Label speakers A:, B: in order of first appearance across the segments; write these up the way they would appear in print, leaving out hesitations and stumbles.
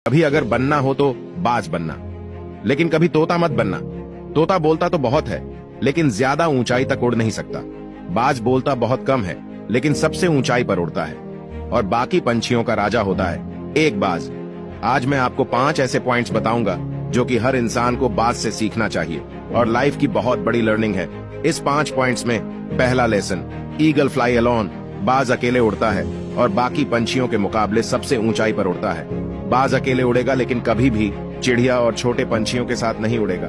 A: कभी अगर बनना हो तो बाज बनना, लेकिन कभी तोता मत बनना। तोता बोलता तो बहुत है, लेकिन ज्यादा ऊंचाई तक उड़ नहीं सकता। बाज बोलता बहुत कम है, लेकिन सबसे ऊंचाई पर उड़ता है और बाकी पंछियों का राजा होता है एक बाज। आज मैं आपको 5 ऐसे पॉइंट्स बताऊंगा जो कि हर इंसान को बाज से सीखना चाहिए और लाइफ की बहुत बड़ी लर्निंग है। इस 5 पॉइंट्स में पहला लेसन, ईगल फ्लाई अलोन। बाज अकेले उड़ता है और बाकी पंछियों के मुकाबले सबसे ऊंचाई पर उड़ता है। बाज अकेले उड़ेगा, लेकिन कभी भी चिड़िया और छोटे पंछियों के साथ नहीं उड़ेगा।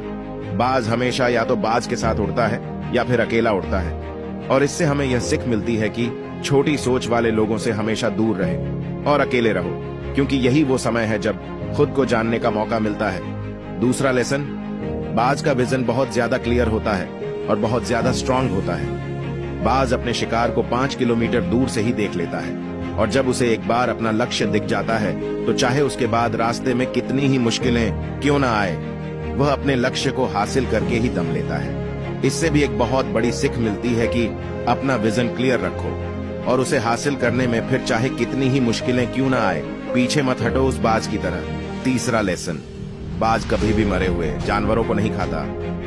A: बाज हमेशा या तो बाज के साथ उड़ता है या फिर अकेला उड़ता है। और इससे हमें यह सीख मिलती है कि छोटी सोच वाले लोगों से हमेशा दूर रहे और अकेले रहो, क्योंकि यही वो समय है जब खुद को जानने का मौका मिलता है। दूसरा लेसन, बाज का विजन बहुत ज्यादा क्लियर होता है और बहुत ज्यादा स्ट्रांग होता है। बाज अपने शिकार को 5 किलोमीटर दूर से ही देख लेता है और जब उसे एक बार अपना लक्ष्य दिख जाता है तो चाहे उसके बाद रास्ते में कितनी ही मुश्किलें क्यों ना आए, वह अपने लक्ष्य को हासिल करके ही दम लेता है। इससे भी एक बहुत बड़ी सीख मिलती है कि अपना विजन क्लियर रखो और उसे हासिल करने में फिर चाहे कितनी ही मुश्किलें क्यों ना आए, पीछे मत हटो उस बाज की तरह। तीसरा लेसन, बाज कभी भी मरे हुए जानवरों को नहीं खाता,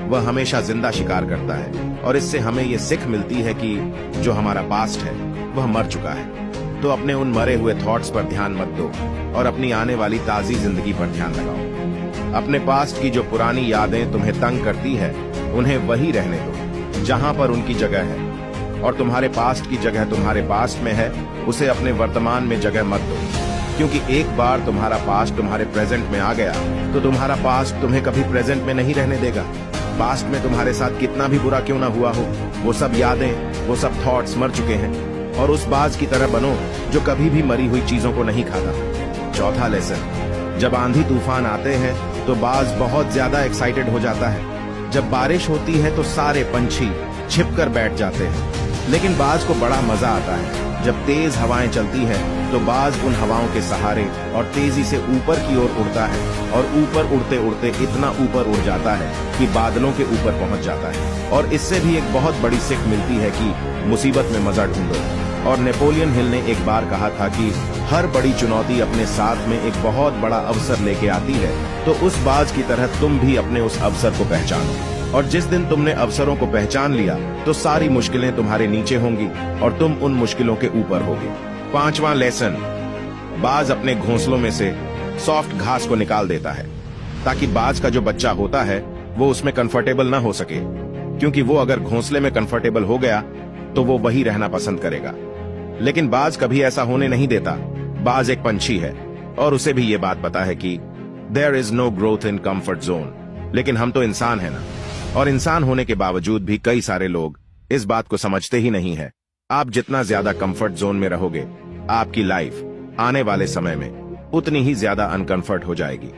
A: वह हमेशा जिंदा शिकार करता है। और इससे हमें यह सीख मिलती है कि जो हमारा पास्ट है वह मर चुका है, तो अपने उन मरे हुए थॉट्स पर ध्यान मत दो और अपनी आने वाली ताजी जिंदगी पर ध्यान लगाओ। अपने पास्ट की जो पुरानी यादें तुम्हें तंग करती है, उन्हें वही रहने दो जहां पर उनकी जगह है, और तुम्हारे पास्ट की जगह तुम्हारे पास्ट में है, उसे अपने वर्तमान में जगह मत दो। क्योंकि एक बार तुम्हारा पास्ट तुम्हारे प्रेजेंट में आ गया तो तुम्हारा पास्ट तुम्हें कभी प्रेजेंट में नहीं रहने देगा। पास्ट में तुम्हारे साथ कितना भी बुरा क्यों ना हुआ हो, वो सब यादें, वो सब थॉट्स मर चुके हैं। और उस बाज की तरह बनो जो कभी भी मरी हुई चीजों को नहीं खाता। चौथा लेसन, जब आंधी तूफान आते हैं तो बाज बहुत ज्यादा एक्साइटेड हो जाता है। जब बारिश होती है तो सारे पंछी छिपकर बैठ जाते हैं, लेकिन बाज को बड़ा मजा आता है जब तेज हवाएं चलती हैं तो बाज उन हवाओं के सहारे और तेजी से ऊपर की ओर उड़ता है और ऊपर उड़ते उड़ते इतना ऊपर उड़ जाता है कि बादलों के ऊपर पहुंच जाता है। और इससे भी एक बहुत बड़ी सीख मिलती है कि मुसीबत में मजा ढूंढो। और नेपोलियन हिल ने एक बार कहा था कि हर बड़ी चुनौती अपने साथ में एक बहुत बड़ा अवसर लेके आती है, तो उस बाज की तरह तुम भी अपने उस अवसर को पहचानो। और जिस दिन तुमने अवसरों को पहचान लिया तो सारी मुश्किलें तुम्हारे नीचे होंगी और तुम उन मुश्किलों के ऊपर होगे। 5वां लेसन, बाज अपने घोंसलों में से सॉफ्ट घास को निकाल देता है ताकि बाज का जो बच्चा होता है वो उसमें कंफर्टेबल ना हो सके, क्योंकि वो अगर घोंसले में कंफर्टेबल हो गया तो वो वही रहना पसंद करेगा। लेकिन बाज कभी ऐसा होने नहीं देता। बाज एक पंछी है और उसे भी ये बात पता है कि there is no growth in comfort zone. लेकिन हम तो इंसान है ना, और इंसान होने के बावजूद भी कई सारे लोग इस बात को समझते ही नहीं है। आप जितना ज्यादा कंफर्ट जोन में रहोगे, आपकी लाइफ आने वाले समय में उतनी ही ज्यादा अनकंफर्ट हो जाएगी।